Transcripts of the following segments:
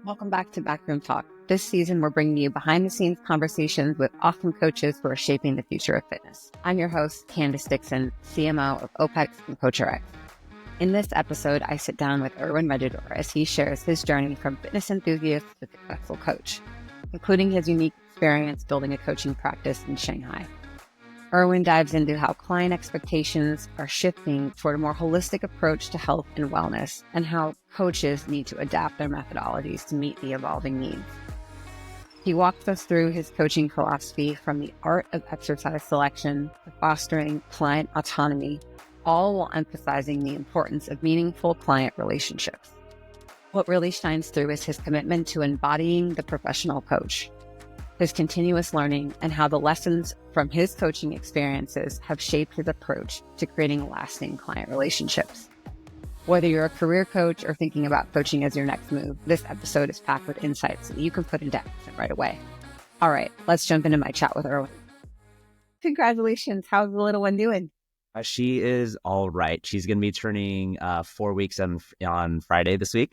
Welcome back to Backroom Talk. This season, we're bringing you behind-the-scenes conversations with awesome coaches who are shaping the future of fitness. I'm your host, Kandace Dickson, CMO of OPEX and CoachRx. In this episode, I sit down with Erwin Regidor as he shares his journey from fitness enthusiast to successful coach, including his unique experience building a coaching practice in Shanghai. Erwin dives into how client expectations are shifting toward a more holistic approach to health and wellness, and how coaches need to adapt their methodologies to meet the evolving needs. He walks us through his coaching philosophy from the art of exercise selection to fostering client autonomy, all while emphasizing the importance of meaningful client relationships. What really shines through is his commitment to embodying the professional coach, his continuous learning, and how the lessons from his coaching experiences have shaped his approach to creating lasting client relationships. Whether you're a career coach or thinking about coaching as your next move, this episode is packed with insights that you can put into action right away. All right, let's jump into my chat with Erwin. Congratulations. How's the little one doing? She is all right. She's going to be turning 4 weeks on Friday this week.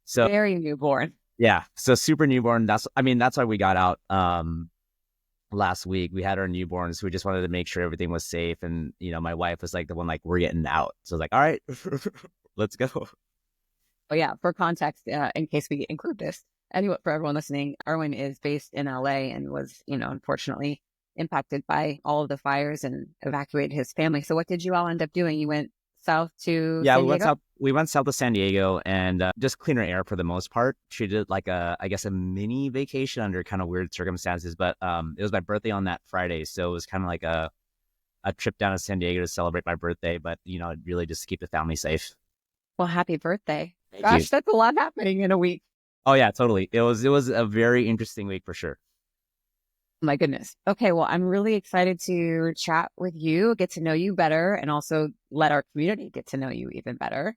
So very newborn. Yeah. So super newborn. That's why we got out last week. We had our newborns. We just wanted to make sure everything was safe. And, my wife was like the one, we're getting out. So I was like, all right, let's go. Oh yeah. For context, in case we include this, for everyone listening, Erwin is based in LA and was, unfortunately impacted by all of the fires and evacuated his family. So what did you all end up doing? You went south to San Diego? We went south to San Diego and just cleaner air for the most part. She did a mini vacation under kind of weird circumstances, but it was my birthday on that Friday. So it was kind of like a trip down to San Diego to celebrate my birthday, but really just keep the family safe. Well, happy birthday. Thank you. That's a lot happening in a week. Oh yeah, totally. It was a very interesting week for sure. My goodness. Okay, well, I'm really excited to chat with you, get to know you better, and also let our community get to know you even better.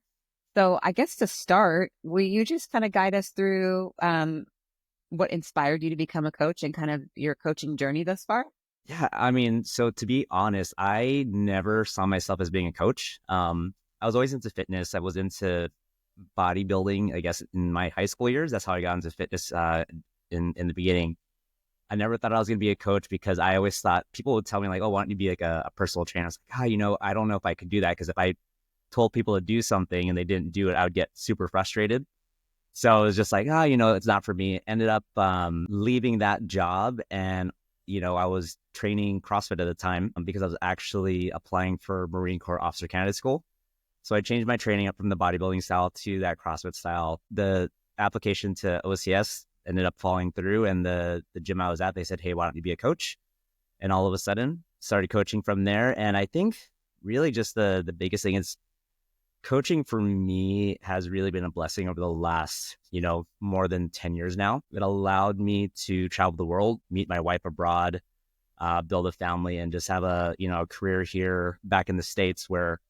So I guess to start, will you just kind of guide us through what inspired you to become a coach and kind of your coaching journey thus far? Yeah, so to be honest, I never saw myself as being a coach. I was always into fitness. I was into bodybuilding, I guess, in my high school years. That's how I got into fitness in the beginning. I never thought I was going to be a coach because I always thought people would tell me oh, why don't you be like a personal trainer? I was like, I don't know if I could do that because if I told people to do something and they didn't do it, I would get super frustrated. So I was just like, it's not for me. Ended up leaving that job and, I was training CrossFit at the time because I was actually applying for Marine Corps Officer Candidate School. So I changed my training up from the bodybuilding style to that CrossFit style. The application to OCS ended up falling through, and the gym I was at, they said, hey, why don't you be a coach? And all of a sudden started coaching from there. And I think really just the biggest thing is coaching for me has really been a blessing over the last, more than 10 years now. It allowed me to travel the world, meet my wife abroad, build a family, and just have a career here back in the States where,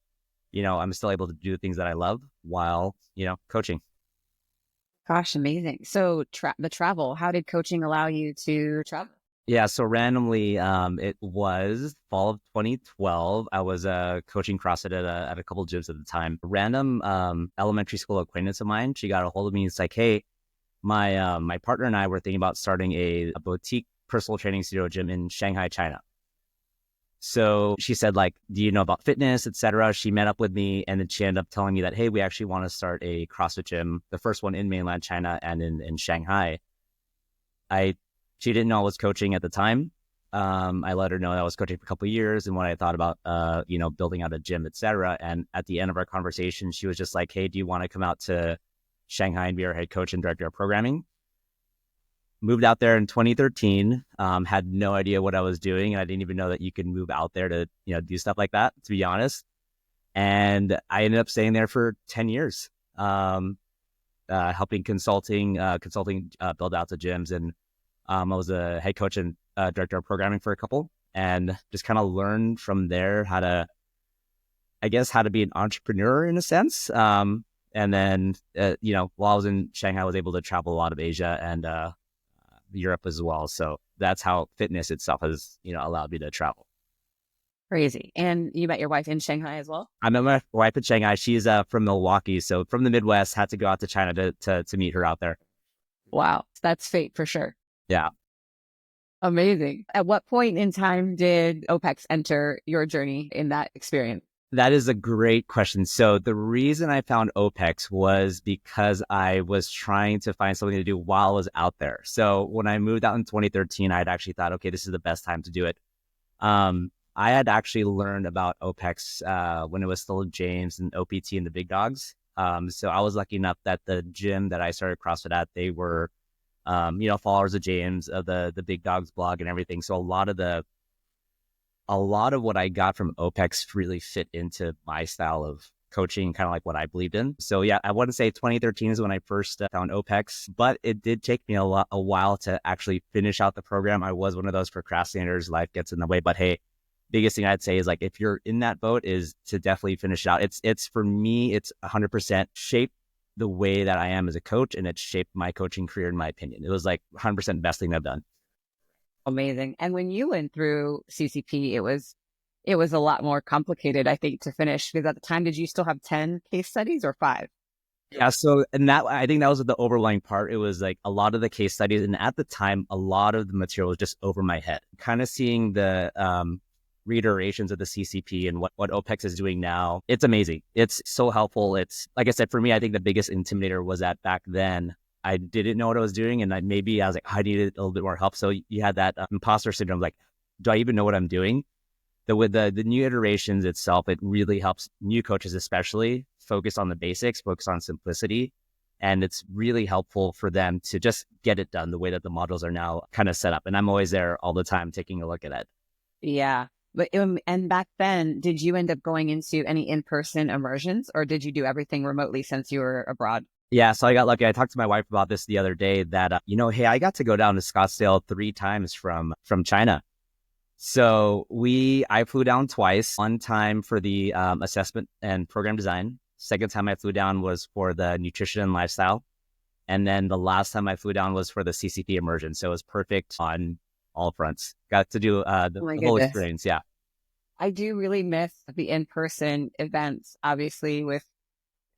I'm still able to do the things that I love while, coaching. Gosh, amazing. So the travel, how did coaching allow you to travel? Yeah, so randomly, it was fall of 2012. I was coaching CrossFit at a couple of gyms at the time. A random elementary school acquaintance of mine, she got a hold of me and it's like, hey, my partner and I were thinking about starting a boutique personal training studio gym in Shanghai, China. So she said, do you know about fitness, etc.? She met up with me and then she ended up telling me that, hey, we actually want to start a CrossFit gym, the first one in mainland China and in Shanghai. She didn't know I was coaching at the time. I let her know that I was coaching for a couple of years and what I thought about, building out a gym, etc. And at the end of our conversation, she was just like, hey, do you want to come out to Shanghai and be our head coach and director of programming? Moved out there in 2013, had no idea what I was doing. And I didn't even know that you could move out there to, do stuff like that, to be honest. And I ended up staying there for 10 years, helping consulting build out the gyms. And I was a head coach and director of programming for a couple and just kind of learned from there how to be an entrepreneur in a sense. And then, while I was in Shanghai, I was able to travel a lot of Asia and Europe as well. So that's how fitness itself has, allowed me to travel. Crazy. And you met your wife in Shanghai as well? I met my wife in Shanghai. She's from Milwaukee. So from the Midwest, had to go out to China to meet her out there. Wow. That's fate for sure. Yeah. Amazing. At what point in time did OPEX enter your journey in that experience? That is a great question. So the reason I found OPEX was because I was trying to find something to do while I was out there. So when I moved out in 2013, I had actually thought, okay, this is the best time to do it. I had actually learned about OPEX when it was still James and OPT and the big dogs. So I was lucky enough that the gym that I started CrossFit at, they were, followers of James, of the big dogs blog and everything. So a lot of what I got from OPEX really fit into my style of coaching, kind of like what I believed in. So yeah, I wouldn't say 2013 is when I first found OPEX, but it did take me a while to actually finish out the program. I was one of those procrastinators. Life gets in the way, but hey, biggest thing I'd say is like, if you're in that boat, is to definitely finish it out. It's for me, it's 100% shaped the way that I am as a coach, and it shaped my coaching career, in my opinion. It was like 100% best thing I've done. Amazing. And when you went through CCP, it was a lot more complicated, I think, to finish, because at the time, did you still have 10 case studies or 5? Yeah, so and that I think that was the overlying part. It was like a lot of the case studies, and at the time, a lot of the material was just over my head. Kind of seeing the reiterations of the CCP and what OPEX is doing now, it's amazing. It's so helpful. It's like I said, for me, I think the biggest intimidator was that back then I didn't know what I was doing, and maybe I was like, I needed a little bit more help. So you had that imposter syndrome, like, do I even know what I'm doing? With the new iterations itself, it really helps new coaches, especially focus on the basics, focus on simplicity. And it's really helpful for them to just get it done the way that the models are now kind of set up. And I'm always there all the time taking a look at it. Yeah. But and back then, did you end up going into any in-person immersions, or did you do everything remotely since you were abroad? Yeah, so I got lucky. I talked to my wife about this the other day that, hey, I got to go down to Scottsdale 3 times from China. So I flew down twice, one time for the assessment and program design. Second time I flew down was for the nutrition and lifestyle. And then the last time I flew down was for the CCP immersion. So it was perfect on all fronts. Got to do Oh my the whole goodness. experience. Yeah. I do really miss the in-person events, obviously, with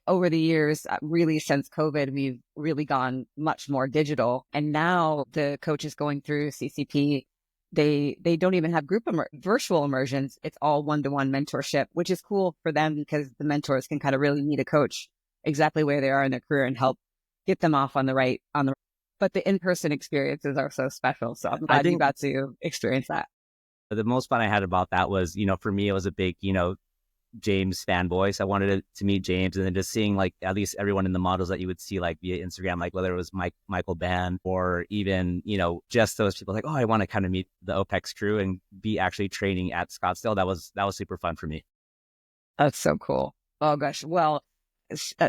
over the years, really since COVID, we've really gone much more digital. And now the coaches going through CCP, they don't even have virtual immersions. It's all one-to-one mentorship, which is cool for them because the mentors can kind of really meet a coach exactly where they are in their career and help get them off on the right. But the in-person experiences are so special. So I'm I glad you think got to experience that. the most fun I had about that was, for me, it was a big, James fanboy. So I wanted to meet James, and then just seeing like at least everyone in the models that you would see like via Instagram, like whether it was Michael Ban or even, just those people like, oh, I want to kind of meet the OPEX crew and be actually training at Scottsdale. That was super fun for me. That's so cool. Oh gosh. Well,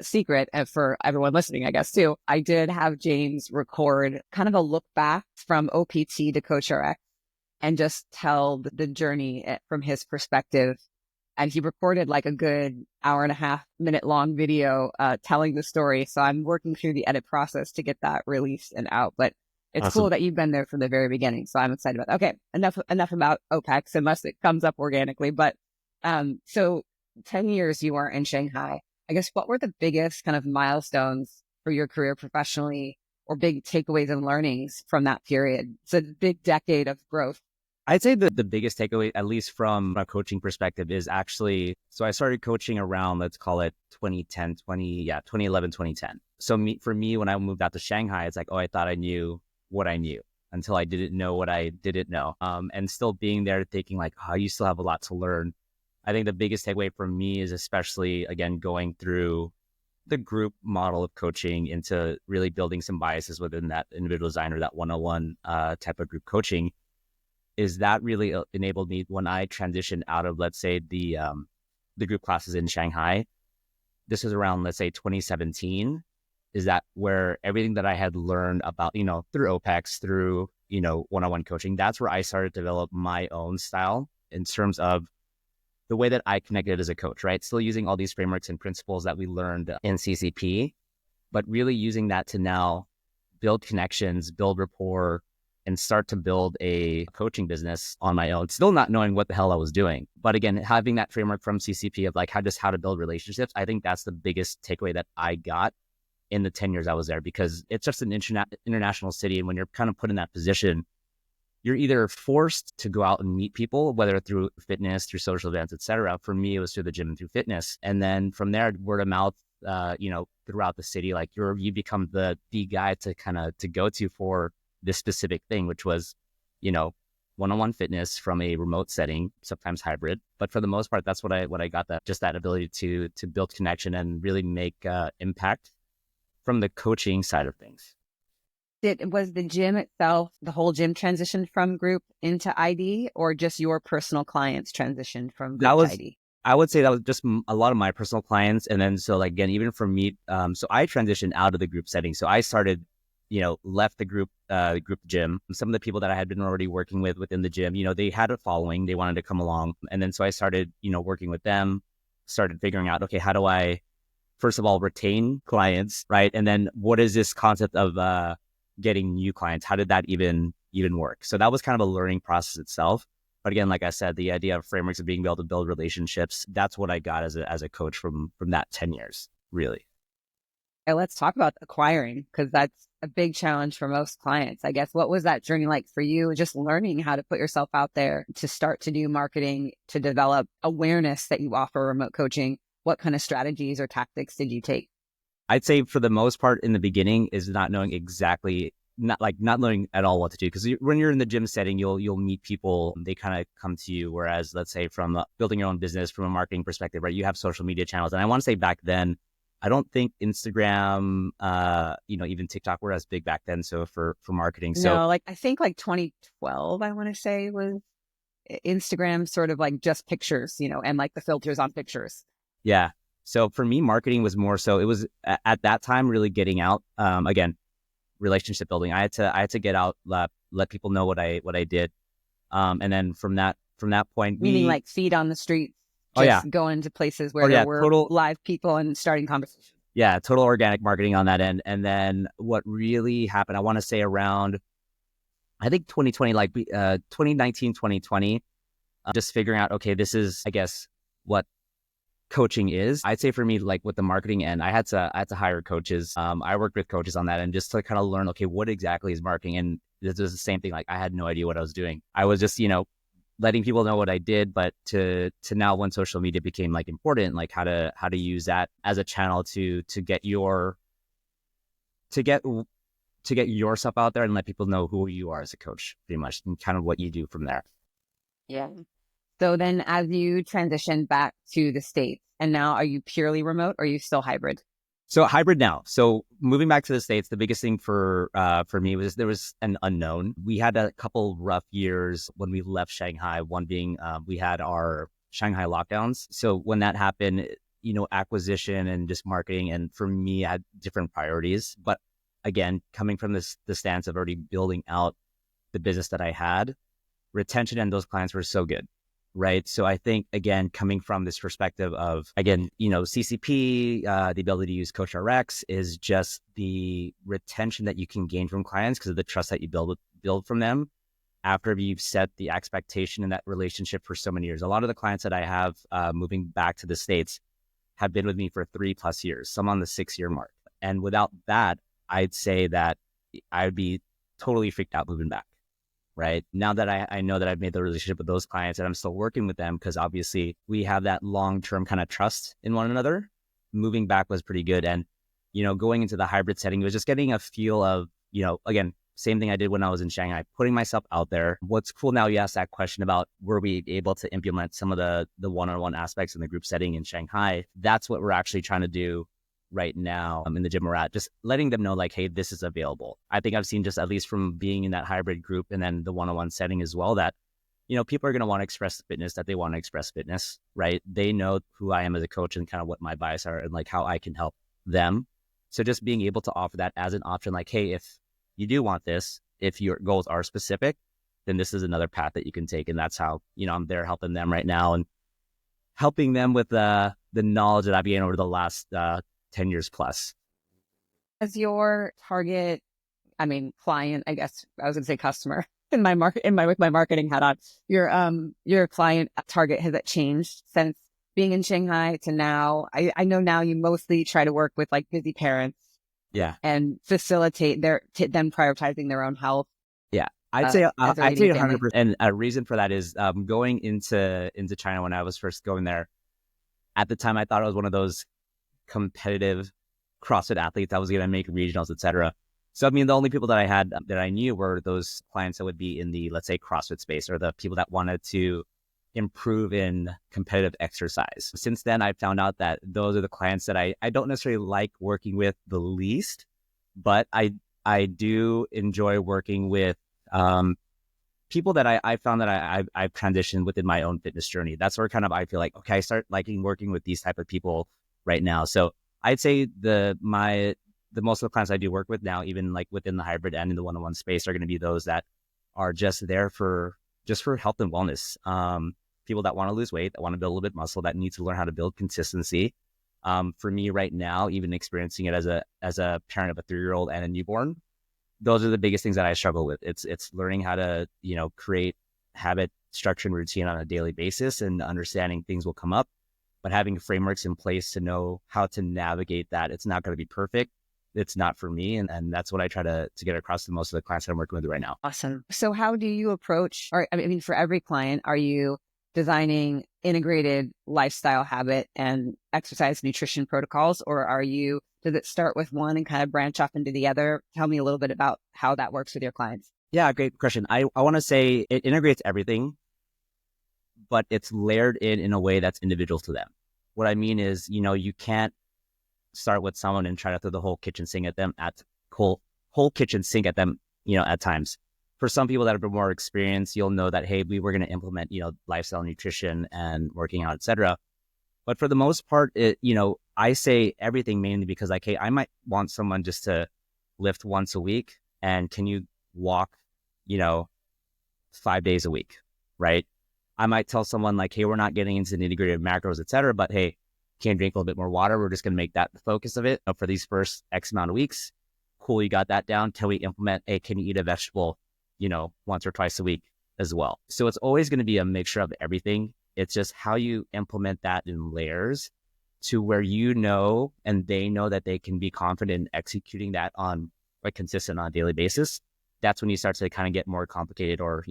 secret and for everyone listening, I guess too. I did have James record kind of a look back from OPT to CoachRx and just tell the journey from his perspective. And he recorded like a good hour and a half minute long video telling the story. So I'm working through the edit process to get that released and out. But it's Awesome. cool that you've been there from the very beginning. So I'm excited about that. Okay, enough about OPEX unless it comes up organically. But so 10 years you were in Shanghai. I guess what were the biggest kind of milestones for your career professionally, or big takeaways and learnings from that period? It's a big decade of growth. I'd say the biggest takeaway, at least from a coaching perspective, is actually, so I started coaching around, let's call it 2011, 2010. So for me, when I moved out to Shanghai, it's like, oh, I thought I knew what I knew until I didn't know what I didn't know. And still being there thinking like, oh, you still have a lot to learn. I think the biggest takeaway from me is especially, again, going through the group model of coaching into really building some biases within that individual design or that one-on-one type of group coaching, is that really enabled me when I transitioned out of, let's say, the group classes in Shanghai. This was around, let's say, 2017. Is that where everything that I had learned about, through OPEX, through, one-on-one coaching, that's where I started to develop my own style in terms of the way that I connected as a coach, right? Still using all these frameworks and principles that we learned in CCP, but really using that to now build connections, build rapport, and start to build a coaching business on my own, still not knowing what the hell I was doing. But again, having that framework from CCP of like how to build relationships, I think that's the biggest takeaway that I got in the 10 years I was there, because it's just an international city. And when you're kind of put in that position, you're either forced to go out and meet people, whether through fitness, through social events, et cetera. For me, it was through the gym and through fitness. And then from there, word of mouth, throughout the city, like you become the guy to go to for this specific thing, which was, one-on-one fitness from a remote setting, sometimes hybrid. But for the most part, that's what I got, that ability to build connection and really make impact from the coaching side of things. Was the gym itself, the whole gym transitioned from group into ID, or just your personal clients transitioned from group to ID? I would say that was just a lot of my personal clients. And then, so like, again, even for me, so I transitioned out of the group setting. So I started, left the group gym. Some of the people that I had been already working with within the gym, they had a following, they wanted to come along. And then, so I started, working with them, started figuring out, okay, how do I, first of all, retain clients, right? And then what is this concept of, getting new clients? How did that even work? So that was kind of a learning process itself. But again, like I said, the idea of frameworks of being able to build relationships, that's what I got as a coach from that 10 years, really. Okay, let's talk about acquiring, because that's a big challenge for most clients. I guess, what was that journey like for you? Just learning how to put yourself out there, to start to do marketing, to develop awareness that you offer remote coaching. What kind of strategies or tactics did you take? I'd say for the most part in the beginning is not knowing not knowing at all what to do. Because when you're in the gym setting, you'll meet people, they kind of come to you. Whereas, let's say from building your own business from a marketing perspective, right? You have social media channels. And I want to say back then, I don't think Instagram, even TikTok were as big back then. So for marketing. So No, I think 2012, I want to say, was Instagram, sort of like just pictures, and like the filters on pictures. Yeah. So for me, marketing was more so, it was at that time really getting out, again, relationship building. I had to get out, let people know what I did. And then from that point, meaning like feet on the street, going to places where there were live people and starting conversations. Yeah. Total organic marketing on that end. And then what really happened, I want to say around, I think 2020, 2019, 2020, just figuring out, okay, this is, I guess, what coaching is. I'd say for me, like with the marketing end, I had to hire coaches. I worked with coaches on that, and just to kind of learn, okay, what exactly is marketing? And this was the same thing. Like I had no idea what I was doing. I was just, letting people know what I did, but to now, when social media became like important, like how to use that as a channel to get yourself out there and let people know who you are as a coach, pretty much, and kind of what you do from there. Yeah. So then as you transition back to the States, and now are you purely remote, or are you still hybrid? So hybrid now. So moving back to the States, the biggest thing for me was there was an unknown. We had a couple rough years when we left Shanghai, one being we had our Shanghai lockdowns. So when that happened, acquisition and just marketing, and for me, I had different priorities. But again, coming from the stance of already building out the business that I had, retention and those clients were so good. Right. So I think, again, coming from this perspective of, again, CCP, the ability to use CoachRx is just the retention that you can gain from clients because of the trust that you build from them after you've set the expectation in that relationship for so many years. A lot of the clients that I have moving back to the States have been with me for 3+ years, some on the 6-year mark. And without that, I'd say that I'd be totally freaked out moving back. Right now that I know that I've made the relationship with those clients and I'm still working with them, because obviously we have that long-term kind of trust in one another. Moving back was pretty good. And, going into the hybrid setting, it was just getting a feel of, again, same thing I did when I was in Shanghai, putting myself out there. What's cool now, you asked that question about were we able to implement some of the one-on-one aspects in the group setting in Shanghai. That's what we're actually trying to do right now in the gym we're at, just letting them know like, hey, this is available. I think I've seen, just at least from being in that hybrid group and then the one-on-one setting as well, that, people are going to want to express the fitness that they want to express fitness, right? They know who I am as a coach and kind of what my bias are and like how I can help them. So just being able to offer that as an option, like, hey, if you do want this, if your goals are specific, then this is another path that you can take. And that's how, I'm there helping them right now and helping them with the knowledge that I've gained over the last 10 years plus. As your target, client, I guess I was going to say customer with my marketing hat on, your client target, has that changed since being in Shanghai to now? I know now you mostly try to work with like busy parents Yeah. and facilitate them prioritizing their own health. Yeah. I'd say As a I'd leading say family. 100%. And a reason for that is going into China when I was first going there. At the time, I thought I was one of those competitive CrossFit athletes that was going to make regionals, etc. So, I mean, the only people that I had that I knew were those clients that would be in the, let's say, CrossFit space, or the people that wanted to improve in competitive exercise. Since then, I found out that those are the clients that I don't necessarily like working with the least, but I do enjoy working with people that I found that I've transitioned within my own fitness journey. That's where kind of I feel like, okay, I start liking working with these type of people right now. So I'd say the most of the clients I do work with now, even like within the hybrid and in the one-on-one space, are going to be those that are just there for health and wellness. People that want to lose weight, that want to build a little bit of muscle, that need to learn how to build consistency. For me right now, even experiencing it as a parent of a 3-year-old and a newborn, those are the biggest things that I struggle with. It's learning how to, create habit, structure, and routine on a daily basis, and understanding things will come up, but having frameworks in place to know how to navigate that. It's not going to be perfect. It's not for me. And that's what I try to get across to most of the clients that I'm working with right now. Awesome. So how do you approach, or I mean, for every client, are you designing integrated lifestyle habit and exercise nutrition protocols, or does it start with one and kind of branch off into the other? Tell me a little bit about how that works with your clients. Yeah, great question. I want to say it integrates everything, but it's layered in a way that's individual to them. What I mean is, you can't start with someone and try to throw the whole kitchen sink at them whole kitchen sink at them, at times. For some people that have been more experienced, you'll know that, hey, we were going to implement, lifestyle nutrition and working out, etc. But for the most part, I say everything mainly because, like, hey, I might want someone just to lift once a week, and can you walk, 5 days a week, right? I might tell someone like, hey, we're not getting into the nitty-gritty of macros, etc., but hey, can you drink a little bit more water? We're just going to make that the focus of it for these first X amount of weeks. Cool, you got that down. Till we implement, hey, can you eat a vegetable, once or twice a week as well? So it's always going to be a mixture of everything. It's just how you implement that in layers to where and they know that they can be confident in executing that on a consistent on a daily basis. That's when you start to kind of get more complicated, or,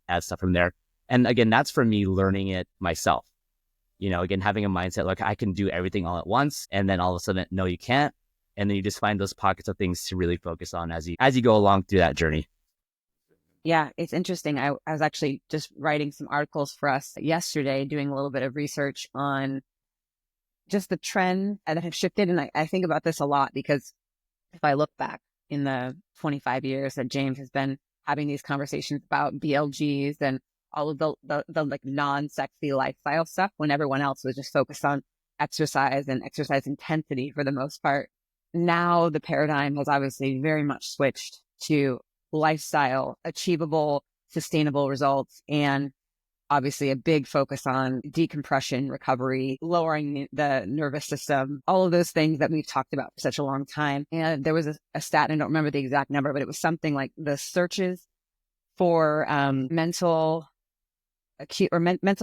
add stuff from there. And again, that's for me learning it myself. Again, having a mindset like I can do everything all at once, and then all of a sudden, no, you can't. And then you just find those pockets of things to really focus on as you go along through that journey. Yeah, it's interesting. I was actually just writing some articles for us yesterday, doing a little bit of research on just the trend that have shifted. And I think about this a lot because if I look back in the 25 years that James has been having these conversations about BLGs and all of the like non-sexy lifestyle stuff, when everyone else was just focused on exercise and exercise intensity for the most part. Now the paradigm has obviously very much switched to lifestyle, achievable, sustainable results, and obviously a big focus on decompression, recovery, lowering the nervous system, all of those things that we've talked about for such a long time. And there was a stat, and I don't remember the exact number, but it was something like the searches for mental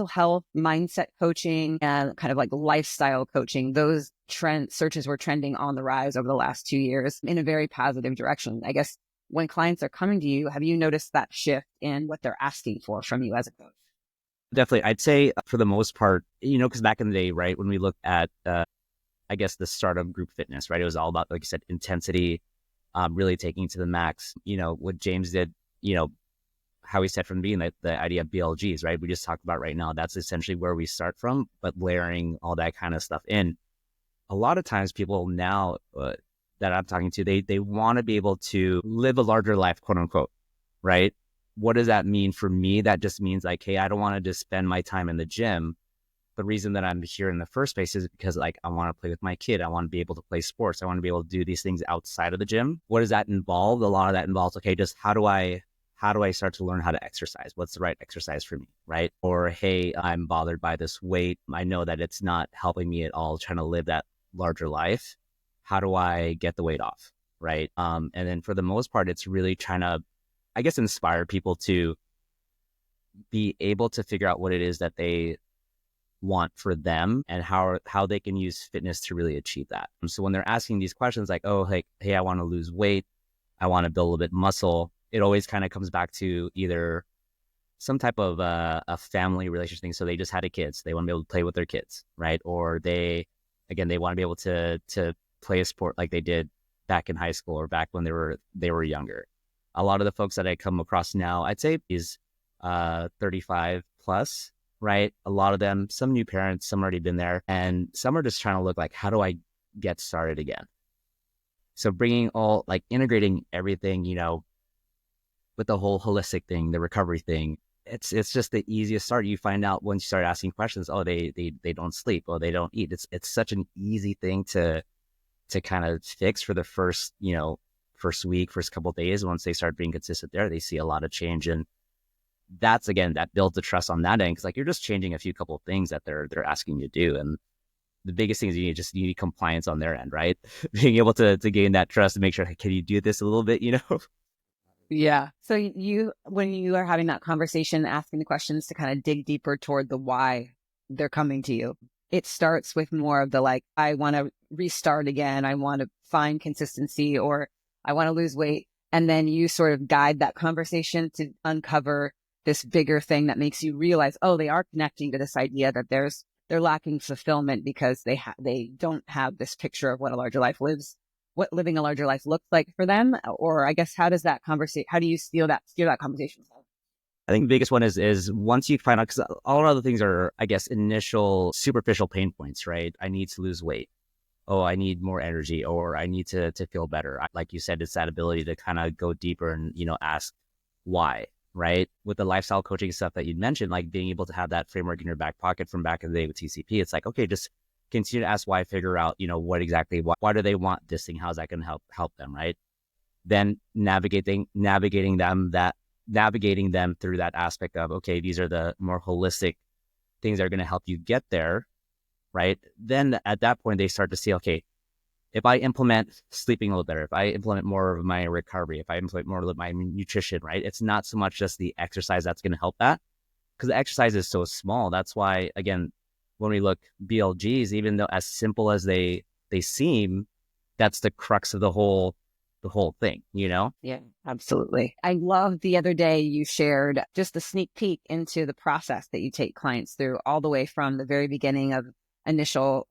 health, mindset coaching, and kind of like lifestyle coaching. Those searches were trending on the rise over the last 2 years in a very positive direction. I guess when clients are coming to you, have you noticed that shift in what they're asking for from you as a coach? Definitely. I'd say for the most part, because back in the day, right, when we looked at, I guess, the start of group fitness, right, it was all about, like you said, intensity, really taking it to the max. What James did, how he said from the beginning, the idea of BLGs, right? We just talked about right now. That's essentially where we start from, but layering all that kind of stuff in. A lot of times people now that I'm talking to, they want to be able to live a larger life, quote unquote, right? What does that mean for me? That just means like, hey, I don't want to just spend my time in the gym. The reason that I'm here in the first place is because, like, I want to play with my kid. I want to be able to play sports. I want to be able to do these things outside of the gym. What does that involve? A lot of that involves, okay, just how do I start to learn how to exercise? What's the right exercise for me, right? Or, hey, I'm bothered by this weight. I know that it's not helping me at all trying to live that larger life. How do I get the weight off, right? And then for the most part, it's really trying to, I guess, inspire people to be able to figure out what it is that they want for them and how they can use fitness to really achieve that. So when they're asking these questions like, oh, hey, I want to lose weight, I want to build a little bit muscle, it always kind of comes back to either some type of a family relationship thing. So they just had a kids, they want to be able to play with their kids, right? Or they want to be able to play a sport like they did back in high school or back when they were younger. A lot of the folks that I come across now, I'd say is 35 plus, right? A lot of them, some new parents, some already been there, and some are just trying to look like, how do I get started again? So integrating everything, with the whole holistic thing, the recovery thing, it's just the easiest start. You find out once you start asking questions, oh, they don't sleep, or they don't eat. It's such an easy thing to kind of fix for the first week, first couple of days. Once they start being consistent there, they see a lot of change. And that's, again, that builds the trust on that end. Cause like you're just changing a few couple of things that they're asking you to do. And the biggest thing is you need compliance on their end, right? Being able to gain that trust and make sure, can you do this a little bit, Yeah. So when you are having that conversation, asking the questions to kind of dig deeper toward the why they're coming to you, it starts with more of the like, I want to restart again. I want to find consistency, or I want to lose weight. And then you sort of guide that conversation to uncover this bigger thing that makes you realize, oh, they are connecting to this idea that they're lacking fulfillment because they don't have this picture of what living a larger life looks like for them. Or I guess, how do you steer that conversation? I think the biggest one is once you find out, because all other things are, I guess, initial superficial pain points, right? I need to lose weight. Oh, I need more energy, or I need to feel better. Like you said, it's that ability to kind of go deeper and, ask why, right? With the lifestyle coaching stuff that you mentioned, like being able to have that framework in your back pocket from back in the day with TCP, it's like, okay, just continue to ask why, figure out, what exactly, why do they want this thing? How's that going to help them, right? Then navigating them through that aspect of, okay, these are the more holistic things that are going to help you get there, right? Then at that point, they start to see, okay, if I implement sleeping a little better, if I implement more of my recovery, if I implement more of my nutrition, right? It's not so much just the exercise that's going to help that, because the exercise is so small. That's why, again, when we look BLGs, even though as simple as they seem, that's the crux of the whole thing, Yeah, absolutely. I love the other day you shared just a sneak peek into the process that you take clients through, all the way from the very beginning of initial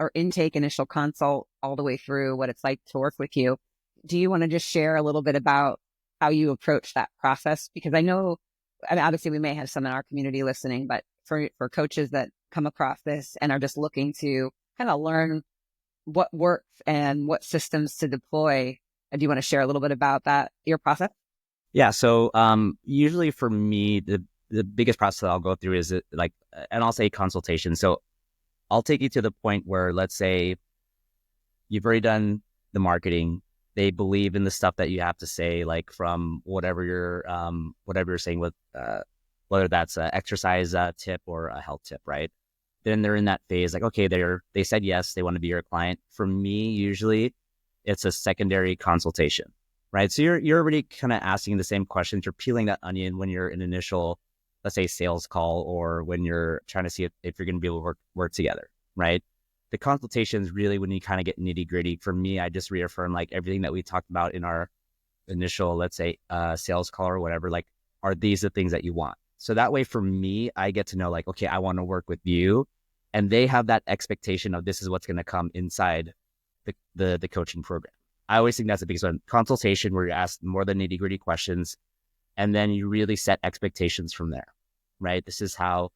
consult, all the way through what it's like to work with you. Do you want to just share a little bit about how you approach that process? Because I know, obviously we may have some in our community listening, but for coaches that come across this and are just looking to kind of learn what works and what systems to deploy, do you want to share a little bit about your process? Yeah. So usually for me, the biggest process I'll go through is and I'll say consultation. So I'll take you to the point where, let's say you've already done the marketing. They believe in the stuff that you have to say, like from whatever you're saying with, whether that's an exercise tip or a health tip, right? Then they're in that phase, like, okay, they said yes, they want to be your client. For me, usually it's a secondary consultation, right? So you're already kind of asking the same questions. You're peeling that onion when you're in initial, let's say, sales call, or when you're trying to see if you're going to be able to work together, right? The consultation is really when you kind of get nitty gritty. For me, I just reaffirm like everything that we talked about in our initial, let's say, sales call or whatever. Like, are these the things that you want? So that way, for me, I get to know, like, okay, I want to work with you, and they have that expectation of this is what's going to come inside the coaching program. I always think that's the biggest one. Consultation, where you ask more than nitty gritty questions, and then you really set expectations from there, right? This is how,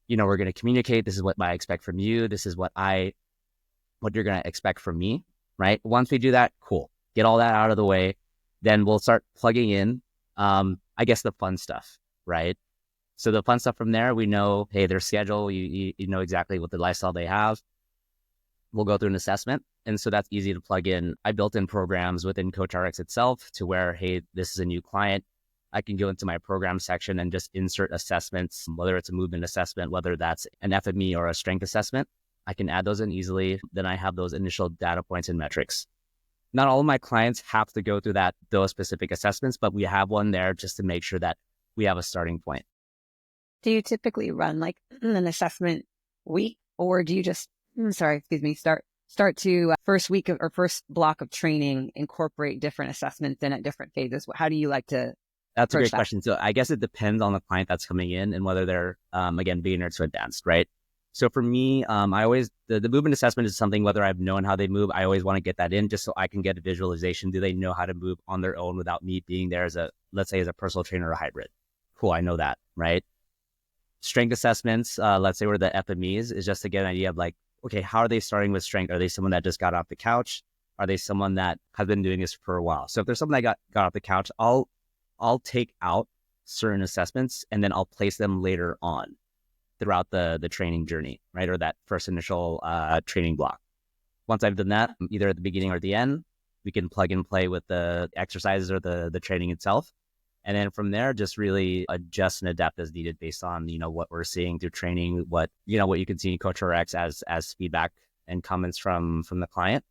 we're going to communicate. This is what I expect from you. This is what you're going to expect from me, right? Once we do that, cool. Get all that out of the way. Then we'll start plugging in, I guess, the fun stuff, right? So the fun stuff from there, we know, hey, their schedule, you know exactly what the lifestyle they have. We'll go through an assessment. And so that's easy to plug in. I built in programs within CoachRx itself to where, hey, this is a new client. I can go into my program section and just insert assessments, whether it's a movement assessment, whether that's an FME or a strength assessment. I can add those in easily. Then I have those initial data points and metrics. Not all of my clients have to go through those specific assessments, but we have one there just to make sure that we have a starting point. Do you typically run like an assessment week or do you just, start to first week of, or first block of training, incorporate different assessments in at different phases? How do you like to That's a approach great that? question. So I guess it depends on the client that's coming in and whether they're, again, beginner to advanced, right? So for me, I always, the movement assessment is something, whether I've known how they move, I always want to get that in just so I can get a visualization. Do they know how to move on their own without me being there as a, let's say as a personal trainer or a hybrid? Cool. I know that, right? Strength assessments, let's say where the FMEs is just to get an idea of like, okay, how are they starting with strength? Are they someone that just got off the couch? Are they someone that has been doing this for a while? So if there's someone that got off the couch, I'll take out certain assessments and then I'll place them later on throughout the training journey, right? Or that first initial training block. Once I've done that, either at the beginning or the end, we can plug and play with the exercises or the training itself. And then from there, just really adjust and adapt as needed based on, what we're seeing through training, what you can see in CoachRx as feedback and comments from the client.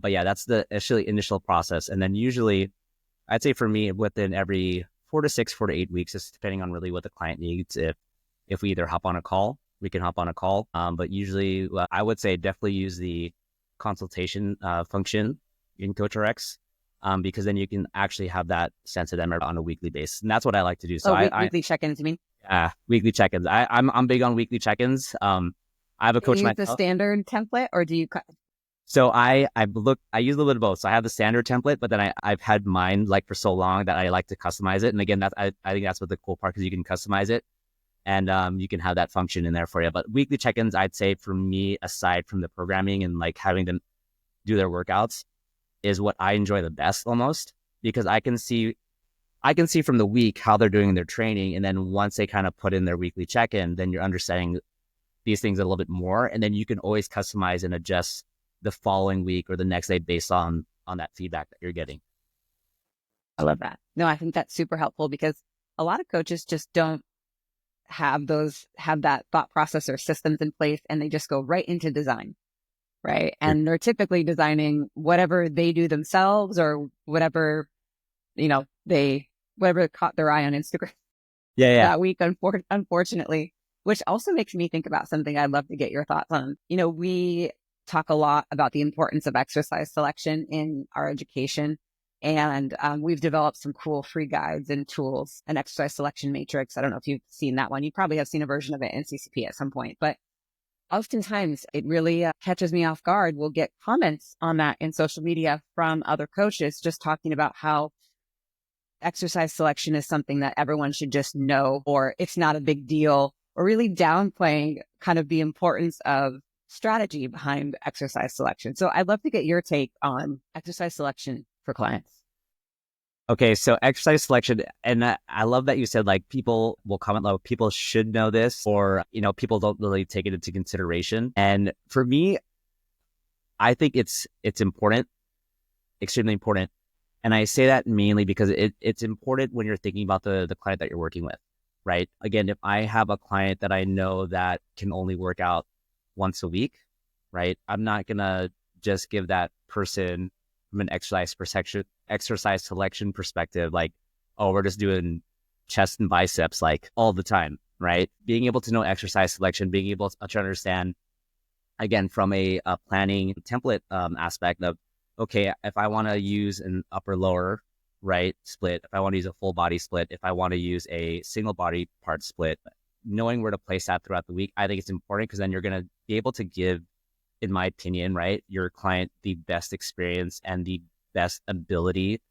But yeah, that's the initial process. And then usually I'd say for me, within every 4 to 8 weeks, just depending on really what the client needs. If we either hop on a call, we can hop on a call. But usually I would say definitely use the consultation function in CoachRx, because then you can actually have that sent to them on a weekly basis. And that's what I like to do. So weekly check-ins, you mean? Weekly check-ins. I'm big on weekly check-ins. I have a Do coach you use the myself. standard template, or do you? So I use a little bit of both. So I have the standard template, but then I've had mine like for so long that I like to customize it. And again, I think that's what the cool part, because you can customize it and you can have that function in there for you. But weekly check-ins, I'd say for me, aside from the programming and like having them do their workouts, is what I enjoy the best almost, because I can see from the week how they're doing their training. And then once they kind of put in their weekly check-in, then you're understanding these things a little bit more. And then you can always customize and adjust the following week or the next day based on that feedback that you're getting. I love that. No, I think that's super helpful, because a lot of coaches just don't have that thought process or systems in place, and they just go right into design. Right. And they're typically designing whatever they do themselves, or whatever, whatever caught their eye on Instagram that week, unfortunately, which also makes me think about something I'd love to get your thoughts on. We talk a lot about the importance of exercise selection in our education. And we've developed some cool free guides and tools, an exercise selection matrix. I don't know if you've seen that one. You probably have seen a version of it in CCP at some point, but oftentimes it really catches me off guard. We'll get comments on that in social media from other coaches just talking about how exercise selection is something that everyone should just know, or it's not a big deal, or really downplaying kind of the importance of strategy behind exercise selection. So I'd love to get your take on exercise selection for clients. Okay, so exercise selection, and I love that you said like people will comment like people should know this, or people don't really take it into consideration. And for me, I think it's important, extremely important. And I say that mainly because it's important when you're thinking about the client that you're working with, right? Again, if I have a client that I know that can only work out once a week, right? I'm not gonna just give that person from an exercise selection perspective, like, oh, we're just doing chest and biceps like all the time, right? Being able to know exercise selection, being able to understand, again, from a planning template aspect of, okay, if I want to use an upper lower right split, if I want to use a full body split, if I want to use a single body part split, knowing where to place that throughout the week, I think it's important, because then you're going to be able to give, in my opinion, right, your client the best experience and the best ability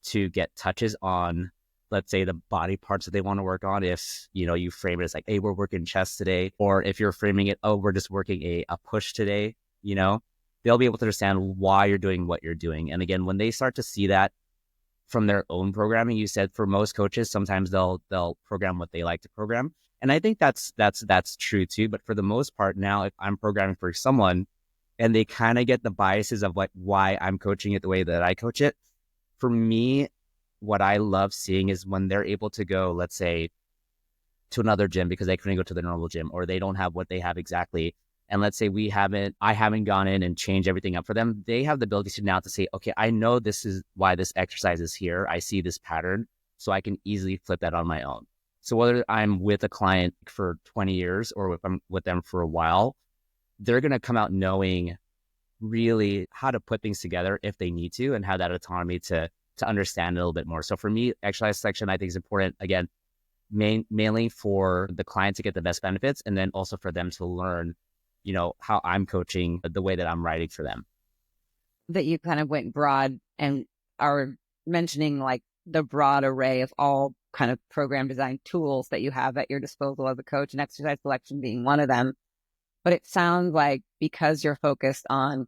to get touches on, let's say, the body parts that they want to work on. If, you frame it as like, hey, we're working chest today, or if you're framing it, oh, we're just working a push today, they'll be able to understand why you're doing what you're doing. And again, when they start to see that from their own programming, you said for most coaches, sometimes they'll program what they like to program. And I think that's true too. But for the most part now, if I'm programming for someone and they kind of get the biases of like why I'm coaching it the way that I coach it, for me, what I love seeing is when they're able to go, let's say, to another gym because they couldn't go to the normal gym, or they don't have what they have exactly. And let's say I haven't gone in and changed everything up for them. They have the ability to now to say, okay, I know this is why this exercise is here. I see this pattern, so I can easily flip that on my own. So whether I'm with a client for 20 years or if I'm with them for a while, they're going to come out knowing really how to put things together if they need to, and have that autonomy to understand it a little bit more. So for me, exercise selection, I think is important, again, mainly for the client to get the best benefits, and then also for them to learn, how I'm coaching the way that I'm writing for them. That you kind of went broad and are mentioning like the broad array of all kind of program design tools that you have at your disposal as a coach, and exercise selection being one of them. But it sounds like because you're focused on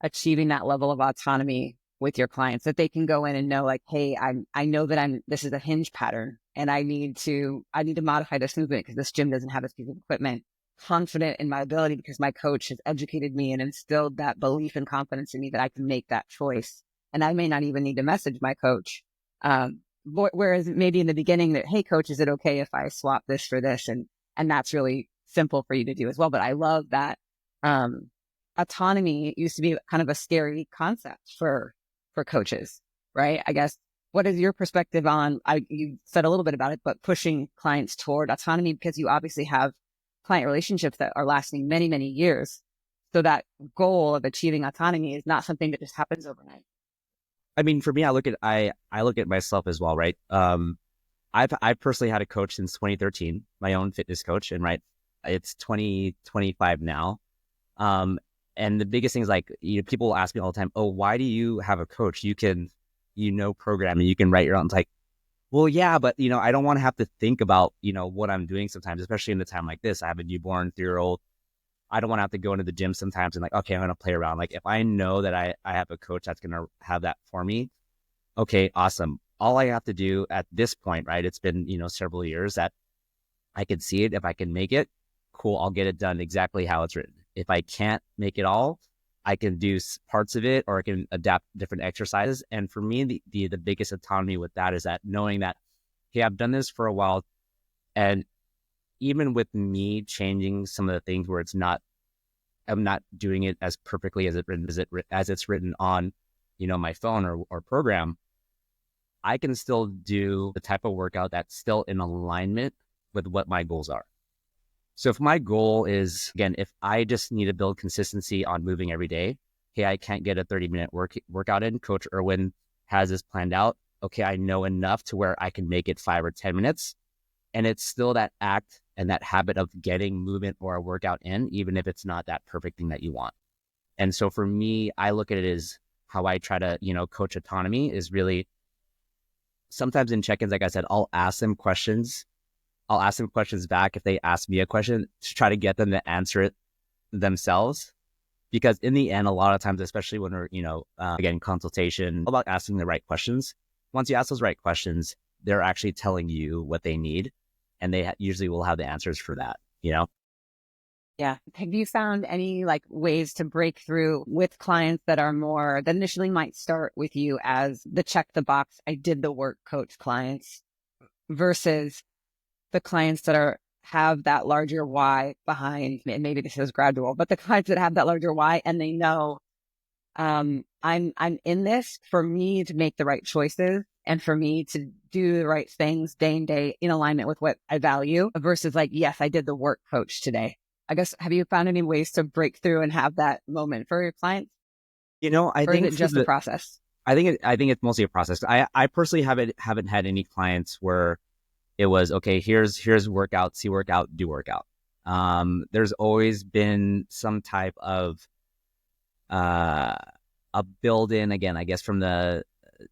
achieving that level of autonomy with your clients, that they can go in and know like, hey, I know that this is a hinge pattern, and I need to modify this movement because this gym doesn't have this piece of equipment. Confident in my ability because my coach has educated me and instilled that belief and confidence in me that I can make that choice. And I may not even need to message my coach. Whereas maybe in the beginning that, hey, coach, is it okay if I swap this for this? And that's really simple for you to do as well. But I love that autonomy used to be kind of a scary concept for coaches, right? I guess, what is your perspective on, you said a little bit about it, but pushing clients toward autonomy, because you obviously have client relationships that are lasting many, many years. So that goal of achieving autonomy is not something that just happens overnight. I mean, for me, I look at myself as well, right? I've personally had a coach since 2013, my own fitness coach, and right, it's 2025 now. And the biggest thing is like, people will ask me all the time, oh, why do you have a coach? You can, programming, you can write your own. It's like, well, yeah, but I don't want to have to think about, what I'm doing sometimes, especially in a time like this. I have a newborn 3-year-old. I don't want to have to go into the gym sometimes and like, okay, I'm going to play around. Like if I know that I have a coach that's going to have that for me, okay, awesome. All I have to do at this point, right? It's been, several years that I can see it. If I can make it, cool. I'll get it done exactly how it's written. If I can't make it all, I can do parts of it, or I can adapt different exercises. And for me, the biggest autonomy with that is that knowing that, hey, I've done this for a while, and even with me changing some of the things where I'm not doing it as perfectly as it's written on, my phone or program, I can still do the type of workout that's still in alignment with what my goals are. So if my goal is, again, if I just need to build consistency on moving every day, hey, I can't get a 30-minute workout in. Coach Erwin has this planned out. Okay, I know enough to where I can make it 5 or 10 minutes. And it's still that act and that habit of getting movement or a workout in, even if it's not that perfect thing that you want. And so for me, I look at it as how I try to, coach autonomy is really sometimes in check-ins, like I said, I'll ask them questions back if they ask me a question to try to get them to answer it themselves. Because in the end, a lot of times, especially when we're, again, consultation, about asking the right questions. Once you ask those right questions, they're actually telling you what they need, and they usually will have the answers for that, Yeah. Have you found any like ways to break through with clients that are more, that initially might start with you as the check the box, I did the work coach clients, versus the clients that have that larger why behind, and maybe this is gradual, but the clients that have that larger why, and they know, I'm in this for me to make the right choices and for me to do the right things day and day in alignment with what I value, versus like, yes, I did the work coach today. I guess, have you found any ways to break through and have that moment for your clients? I or think is it just a process? I think it's mostly a process. I personally haven't had any clients where it was, okay, here's workout, see workout, do workout. There's always been some type of a build-in, again, I guess from the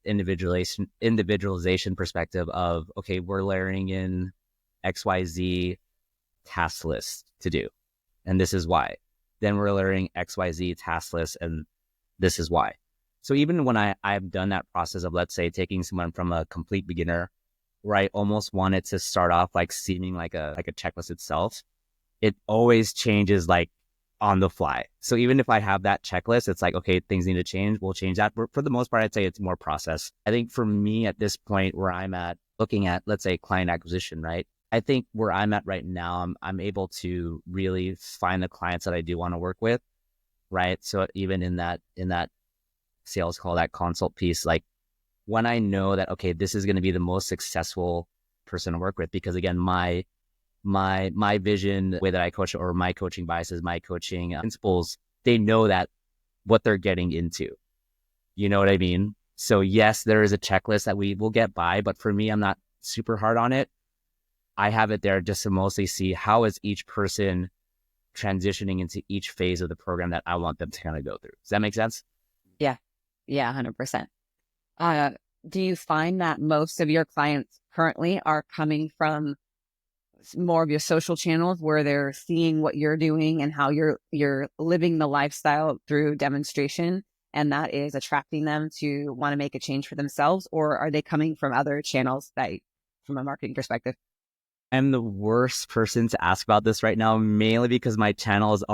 individualization perspective of, okay, we're layering in XYZ task list to do, and this is why. Then we're layering XYZ task list, and this is why. So even when I've done that process of, let's say, taking someone from a complete beginner, where I almost want it to start off like seeming like a checklist itself, it always changes like on the fly. So even if I have that checklist, it's like, okay, things need to change, we'll change that. But for the most part, I'd say it's more process. I think for me at this point where I'm at, looking at, let's say, client acquisition, right? I think where I'm at right now, I'm able to really find the clients that I do want to work with, right? So even in that sales call, that consult piece, like when I know that, okay, this is going to be the most successful person to work with, because again, my my vision, the way that I coach, or my coaching biases, my coaching principles, they know that what they're getting into. You know what I mean? So yes, there is a checklist that we will get by, but for me, I'm not super hard on it. I have it there just to mostly see how is each person transitioning into each phase of the program that I want them to kind of go through. Does that make sense? Yeah. Yeah, 100%. Do you find that most of your clients currently are coming from more of your social channels where they're seeing what you're doing and how you're living the lifestyle through demonstration, and that is attracting them to want to make a change for themselves? Or are they coming from other channels that, from a marketing perspective? I'm the worst person to ask about this right now, mainly because my channels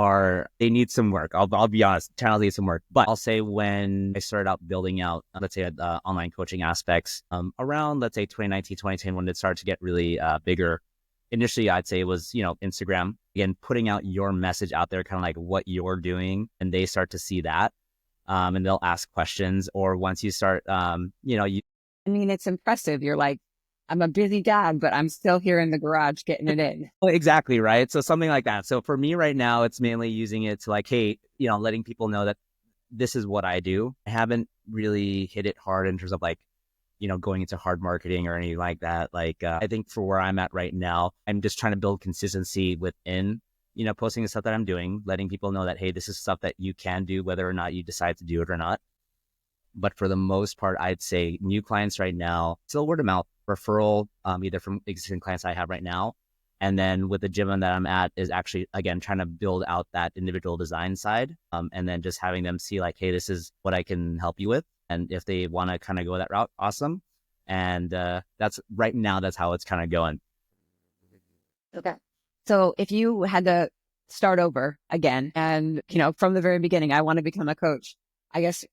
they need some work. I'll be honest, channels need some work. But I'll say when I started out building out, let's say, online coaching aspects, around, let's say, 2019, 2010, when it started to get really bigger. Initially, I'd say it was, Instagram. Again, putting out your message out there, kind of like what you're doing, and they start to see that, and they'll ask questions. Or once you start, I mean, it's impressive. You're like, I'm a busy dad, but I'm still here in the garage getting it in. Well, exactly, right? So something like that. So for me right now, it's mainly using it to like, hey, letting people know that this is what I do. I haven't really hit it hard in terms of like, going into hard marketing or anything like that. Like, I think for where I'm at right now, I'm just trying to build consistency within, posting the stuff that I'm doing, letting people know that, hey, this is stuff that you can do, whether or not you decide to do it or not. But for the most part, I'd say new clients right now, still word of mouth, referral, either from existing clients I have right now. And then with the gym that I'm at is actually, again, trying to build out that individual design side. And then just having them see like, hey, this is what I can help you with. And if they want to kind of go that route, awesome. And that's right now, that's how it's kind of going. Okay. So if you had to start over again and, from the very beginning, I want to become a coach, I guess,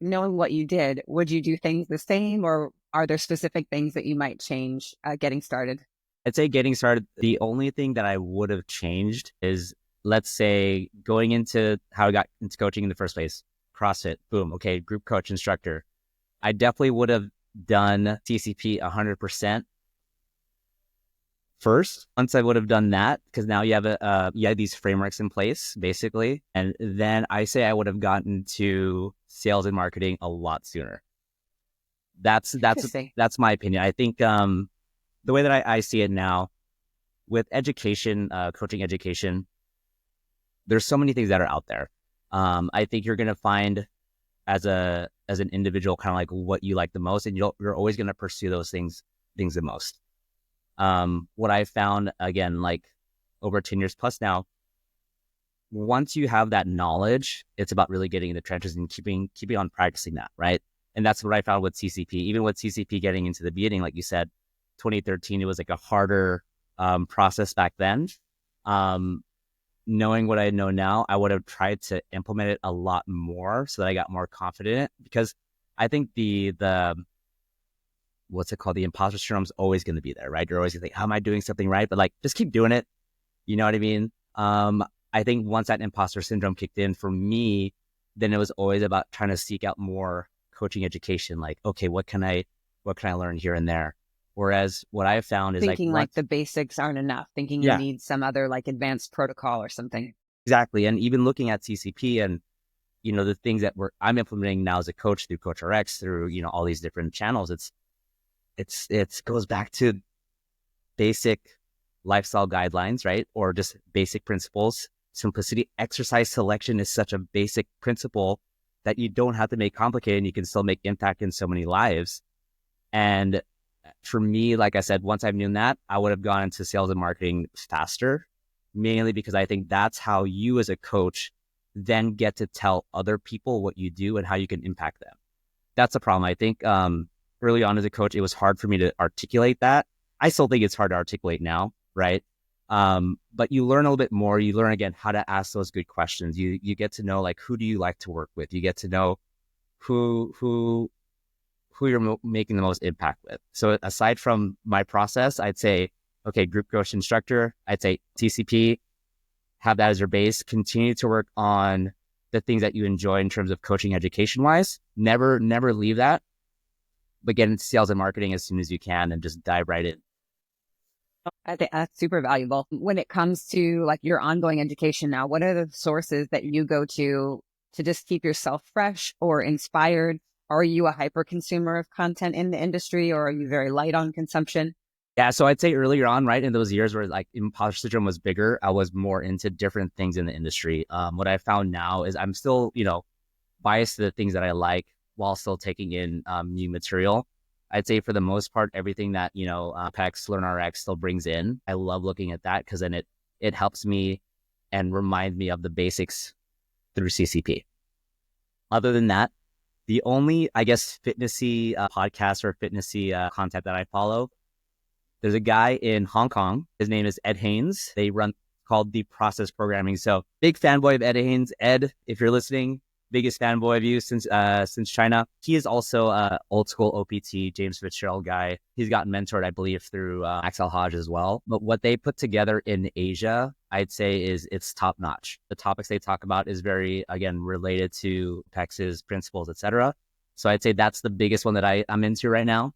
knowing what you did, would you do things the same, or are there specific things that you might change getting started? I'd say getting started, the only thing that I would have changed is, let's say, going into how I got into coaching in the first place, CrossFit, boom, okay, group coach instructor. I definitely would have done CCP 100% first. Once I would have done that, because now you have these frameworks in place, basically. And then I say I would have gotten to sales and marketing a lot sooner. That's my opinion. I think the way that I see it now with education, coaching education, there's so many things that are out there. I think you're going to find as an individual kind of like what you like the most, and you're always going to pursue those things the most. What I found, again, like over 10 years plus now, once you have that knowledge, it's about really getting in the trenches and keeping on practicing that, right? And that's what I found with CCP. Even with CCP getting into the beginning, like you said, 2013, it was like a harder process back then. Knowing what I know now, I would have tried to implement it a lot more so that I got more confident in it, because I think the what's it called? The imposter syndrome is always going to be there, right? You're always going to think, how am I doing something right? But like, just keep doing it. You know what I mean? I think once that imposter syndrome kicked in for me, then it was always about trying to seek out more coaching education. Like, okay, what can I learn here and there? Whereas what I found is thinking like the basics aren't enough, thinking you need some other like advanced protocol or something. Exactly. And even looking at CCP and, the things that I'm implementing now as a coach through CoachRx, through, all these different channels, it goes back to basic lifestyle guidelines, right? Or just basic principles. Simplicity. Exercise selection is such a basic principle that you don't have to make complicated, and you can still make impact in so many lives. And for me, like I said, once I've known that, I would have gone into sales and marketing faster, mainly because I think that's how you as a coach then get to tell other people what you do and how you can impact them. That's a problem. I think early on as a coach, it was hard for me to articulate that. I still think it's hard to articulate now, right? But you learn a little bit more. You learn, again, how to ask those good questions. You get to know, like, who do you like to work with? You get to know who you're making the most impact with. So aside from my process, I'd say, okay, group coach instructor, I'd say TCP, have that as your base. Continue to work on the things that you enjoy in terms of coaching education wise. Never leave that, but get into sales and marketing as soon as you can and just dive right in. I think that's super valuable. When it comes to like your ongoing education now, what are the sources that you go to just keep yourself fresh or inspired? Are you a hyper consumer of content in the industry, or are you very light on consumption? Yeah, so I'd say earlier on, right, in those years where like imposter syndrome was bigger, I was more into different things in the industry. What I found now is I'm still, biased to the things that I like while still taking in new material. I'd say for the most part, everything that, OPEX, LearnRx still brings in, I love looking at that because then it helps me and remind me of the basics through CCP. Other than that, the only, I guess, fitnessy podcast or fitnessy content that I follow, there's a guy in Hong Kong. His name is Ed Haynes. They run called the Process Programming. So big fanboy of Ed Haynes. Ed, if you're listening, biggest fanboy of you since China. He is also a old school OPT, James Fitzgerald guy. He's gotten mentored, I believe, through Axel Hodge as well. But what they put together in Asia, I'd say it's top notch. The topics they talk about is very, again, related to PEX's principles, etc. So I'd say that's the biggest one that I'm into right now.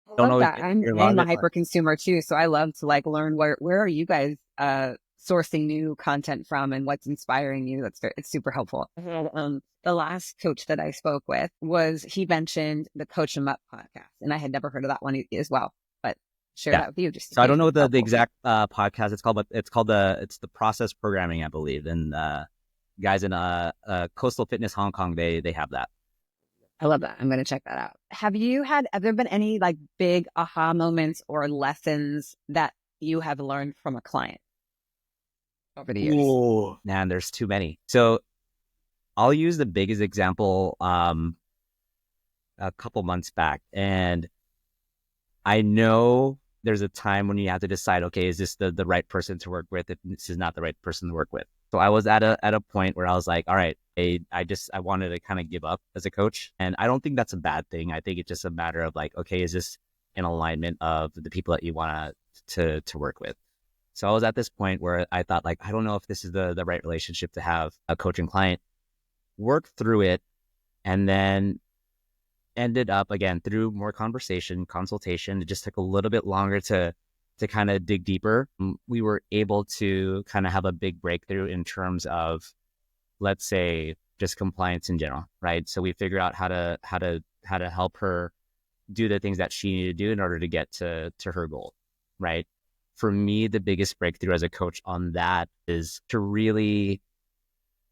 I Don't love always that. hear a lot I'm of a it, but hyper consumer too, so I love to like learn where are you guys sourcing new content from and what's inspiring you. It's super helpful. The last coach that I spoke with he mentioned the Coach 'em Up podcast, and I had never heard of that one as well. But share yeah. that with you just in So I don't case know it's the helpful. exact podcast it's called, but it's the Process Programming, I believe. And guys in Coastal Fitness Hong Kong, they have that. I love that. I'm going to check that out. Have there been any like big aha moments or lessons that you have learned from a client over the years? Ooh, man, there's too many. So I'll use the biggest example a couple months back. And I know there's a time when you have to decide, okay, is this the right person to work with if this is not the right person to work with? So I was at a point where I was like, all right, I wanted to kind of give up as a coach. And I don't think that's a bad thing. I think it's just a matter of like, okay, is this in alignment of the people that you want to work with? So I was at this point where I thought like, I don't know if this is the right relationship to have a coach and client. Work through it, and then ended up again through more conversation, consultation. It just took a little bit longer to kind of dig deeper. We were able to kind of have a big breakthrough in terms of, let's say, just compliance in general, right? So we figure out how to help her do the things that she needed to do in order to get to her goal, right? For me, the biggest breakthrough as a coach on that is to really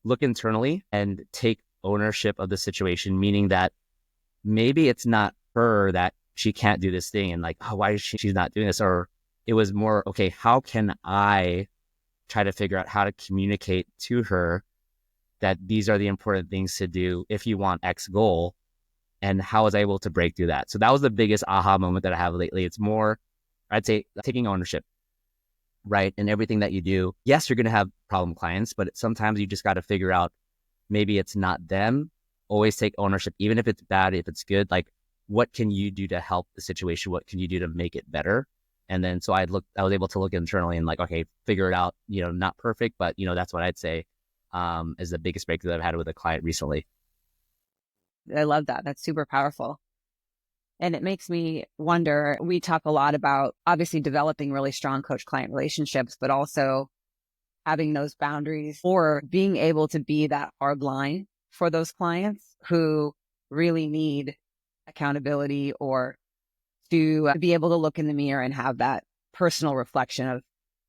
look internally and take ownership of the situation, meaning that maybe it's not her that she can't do this thing and like, oh, why is she's not doing this? Or it was more, okay, how can I try to figure out how to communicate to her that these are the important things to do if you want X goal, and how was I able to break through that? So that was the biggest aha moment that I have lately. It's more, I'd say, taking ownership, right? In everything that you do. Yes, you're going to have problem clients, but sometimes you just got to figure out maybe it's not them. Always take ownership, even if it's bad, if it's good, like what can you do to help the situation? What can you do to make it better? And then, so I was able to look internally and like, okay, figure it out, not perfect, but that's what I'd say is the biggest breakthrough that I've had with a client recently. I love that. That's super powerful. And it makes me wonder, we talk a lot about obviously developing really strong coach client relationships, but also having those boundaries or being able to be that hard line for those clients who really need accountability, or to be able to look in the mirror and have that personal reflection of,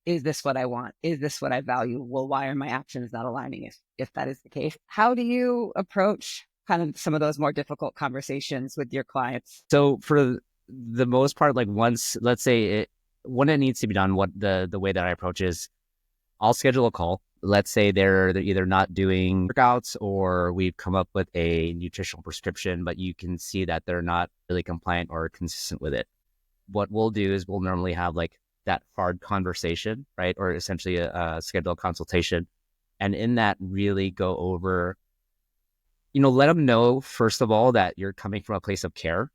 is this what I want? Is this what I value? Well, why are my actions not aligning if that is the case? How do you approach kind of some of those more difficult conversations with your clients? So for the most part, like once, let's say when it needs to be done, what the way that I approach is, I'll schedule a call. Let's say they're either not doing workouts or we've come up with a nutritional prescription, but you can see that they're not really compliant or consistent with it. What we'll do is we'll normally have like that hard conversation, right? Or essentially a scheduled consultation. And in that, really go over, let them know, first of all, that you're coming from a place of care,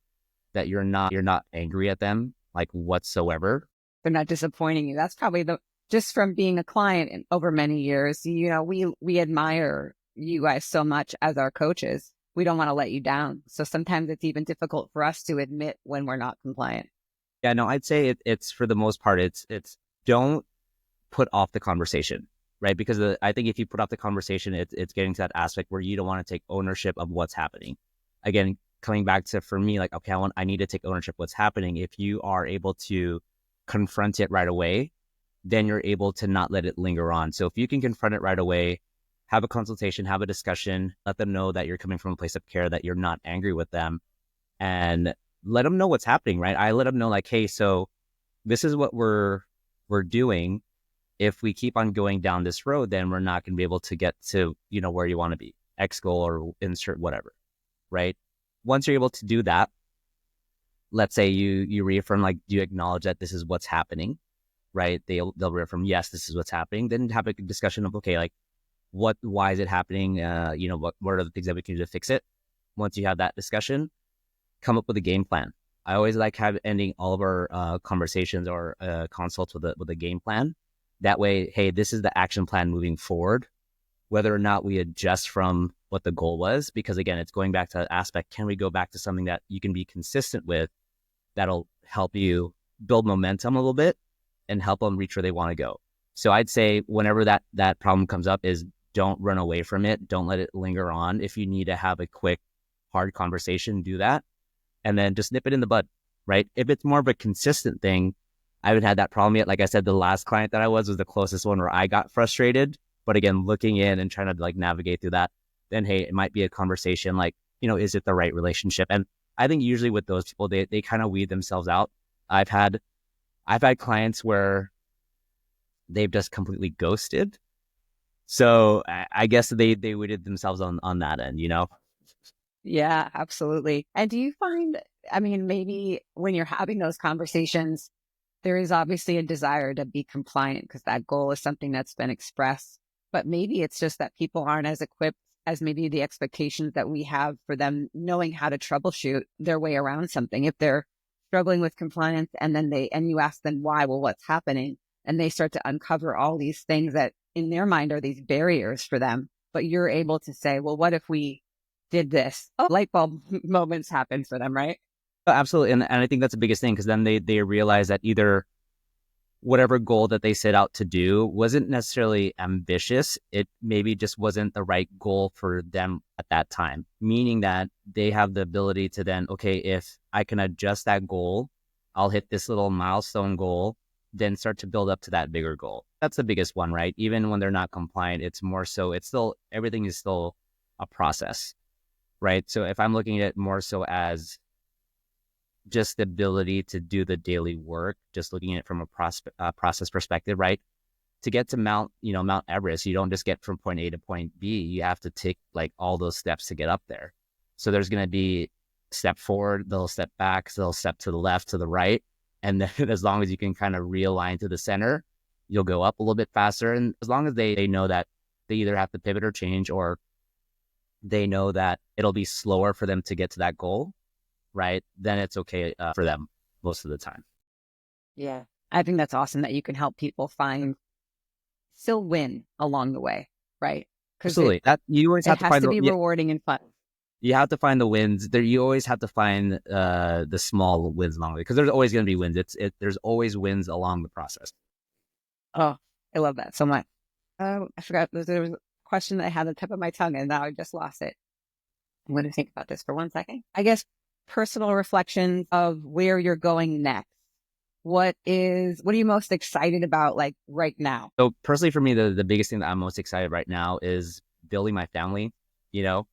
that you're not angry at them, like whatsoever. They're not disappointing you. That's probably just from being a client and over many years, we admire you guys so much as our coaches. We don't want to let you down. So sometimes it's even difficult for us to admit when we're not compliant. Yeah, no, I'd say it's for the most part, it's don't put off the conversation, right? Because I think if you put off the conversation, it's getting to that aspect where you don't want to take ownership of what's happening. Again, coming back to, for me, like, okay, I need to take ownership of what's happening. If you are able to confront it right away, then you're able to not let it linger on. So if you can confront it right away, have a consultation, have a discussion, let them know that you're coming from a place of care, that you're not angry with them, and let them know what's happening, right? I let them know, like, hey, so this is what we're doing. If we keep on going down this road, then we're not going to be able to get to, where you want to be, X goal or insert whatever, right? Once you're able to do that, let's say you reaffirm, like, do you acknowledge that this is what's happening, right? They'll reaffirm, yes, this is what's happening. Then have a discussion of, okay, like, why is it happening? What are the things that we can do to fix it? Once you have that discussion, come up with a game plan. I always like ending all of our conversations or consults with a game plan. That way, hey, this is the action plan moving forward, whether or not we adjust from what the goal was. Because again, it's going back to that aspect. Can we go back to something that you can be consistent with, that'll help you build momentum a little bit and help them reach where they want to go? So I'd say whenever that problem comes up, is don't run away from it. Don't let it linger on. If you need to have a quick, hard conversation, do that. And then just nip it in the bud, right? If it's more of a consistent thing, I haven't had that problem yet. Like I said, the last client that I was the closest one where I got frustrated. But again, looking in and trying to like navigate through that, then hey, it might be a conversation like, is it the right relationship? And I think usually with those people, they kind of weed themselves out. I've had clients where they've just completely ghosted. So I guess they weeded themselves on that end, Yeah, absolutely. And do you find, I mean, maybe when you're having those conversations, there is obviously a desire to be compliant because that goal is something that's been expressed, but maybe it's just that people aren't as equipped as maybe the expectations that we have for them knowing how to troubleshoot their way around something. If they're struggling with compliance and then you ask them why, well, what's happening? And they start to uncover all these things that in their mind are these barriers for them. But you're able to say, well, what if we did this? Oh, light bulb moments happen for them, right? Absolutely. And I think that's the biggest thing, because then they realize that either whatever goal that they set out to do wasn't necessarily ambitious. It maybe just wasn't the right goal for them at that time, meaning that they have the ability to then, okay, if I can adjust that goal, I'll hit this little milestone goal, then start to build up to that bigger goal. That's the biggest one, right? Even when they're not compliant, it's more so, everything is still a process, right? So if I'm looking at it more so as just the ability to do the daily work, just looking at it from a process perspective, right? To get to Mount Everest, you don't just get from point A to point B. You have to take like all those steps to get up there. So there's going to be step forward, they'll step back, they'll step to the left, to the right. And then as long as you can kind of realign to the center, you'll go up a little bit faster. And as long as they know that they either have to pivot or change, or they know that it'll be slower for them to get to that goal, right? Then it's okay for them most of the time. Yeah. I think that's awesome that you can help people still win along the way, right? Because Absolutely. That you always have it to has find to be rewarding and fun. you have to find the wins there. You always have to find the small wins along the way, because there's always going to be wins. There's always wins along the process. Oh, I love that so much. Oh, I forgot there was a question that I had on the tip of my tongue and now I just lost it. I'm going to think about this for 1 second. I guess personal reflections of where you're going next. What are you most excited about like right now? So personally, for me, the biggest thing that I'm most excited right now is building my family.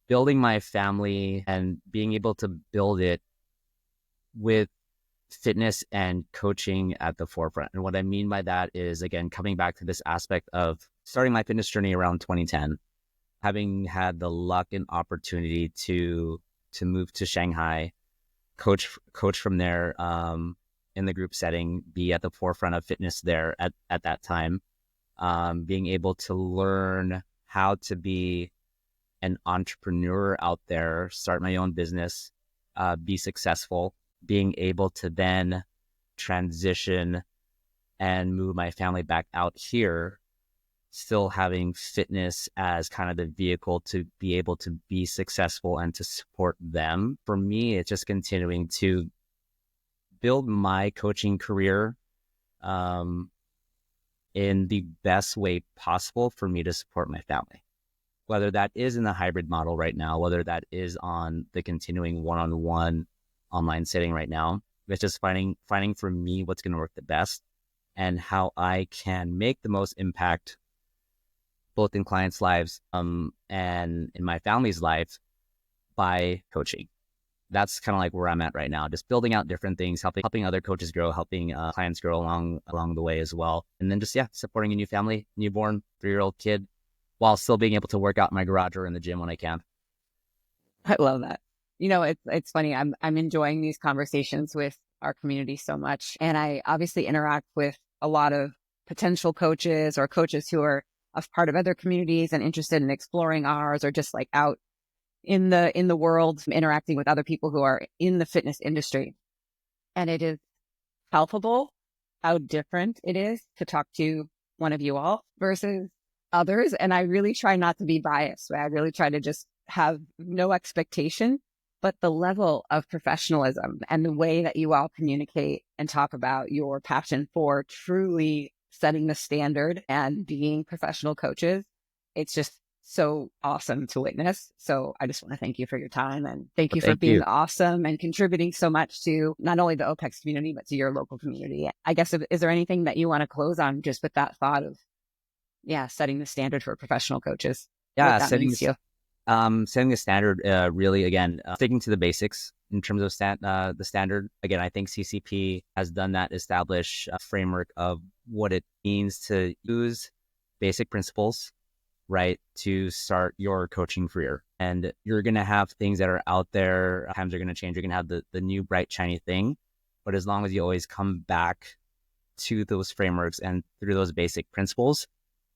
Building my family and being able to build it with fitness and coaching at the forefront. And what I mean by that is, again, coming back to this aspect of starting my fitness journey around 2010, having had the luck and opportunity to move to Shanghai, coach from there in the group setting, be at the forefront of fitness there at that time, being able to learn how to be an entrepreneur out there, start my own business, be successful, being able to then transition and move my family back out here, still having fitness as kind of the vehicle to be able to be successful and to support them. For me, it's just continuing to build my coaching career in the best way possible for me to support my family. Whether that is in the hybrid model right now, whether that is on the continuing one-on-one online setting right now, it's just finding for me what's going to work the best and how I can make the most impact both in clients' lives and in my family's life by coaching. That's kind of like where I'm at right now, just building out different things, helping other coaches grow, helping clients grow along the way as well. And then just, supporting a new family, newborn 3-year-old kid, while still being able to work out in my garage or in the gym when I can. I love that. You know, it's funny. I'm enjoying these conversations with our community so much. And I obviously interact with a lot of potential coaches or coaches who are a part of other communities and interested in exploring ours, or just like out in the world, interacting with other people who are in the fitness industry. And it is palpable how different it is to talk to one of you all versus others. And I really try not to be biased. I really try to just have no expectation, but the level of professionalism and the way that you all communicate and talk about your passion for truly setting the standard and being professional coaches, it's just so awesome to witness. So I just want to thank you for your time, and thank you for being awesome and contributing so much to not only the OPEX community, but to your local community. I guess, is there anything that you want to close on just with that thought of, setting the standard for professional coaches? Yeah, setting the standard, really, again, sticking to the basics in terms of the standard. Again, I think CCP has done that, establish a framework of what it means to use basic principles, right, to start your coaching career. And you're going to have things that are out there. Times are going to change. You're going to have the new bright, shiny thing. But as long as you always come back to those frameworks and through those basic principles,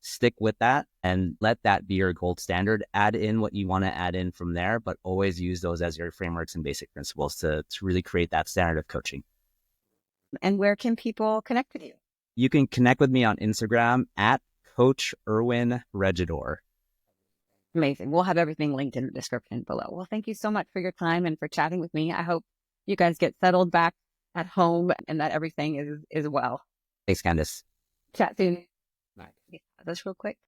stick with that and let that be your gold standard. Add in what you want to add in from there, but always use those as your frameworks and basic principles to really create that standard of coaching. And where can people connect with you? You can connect with me on Instagram at Coach Erwin Regidor. Amazing. We'll have everything linked in the description below. Well, thank you so much for your time and for chatting with me. I hope you guys get settled back at home and that everything is well. Thanks, Kandace. Chat soon. Bye. That's real quick.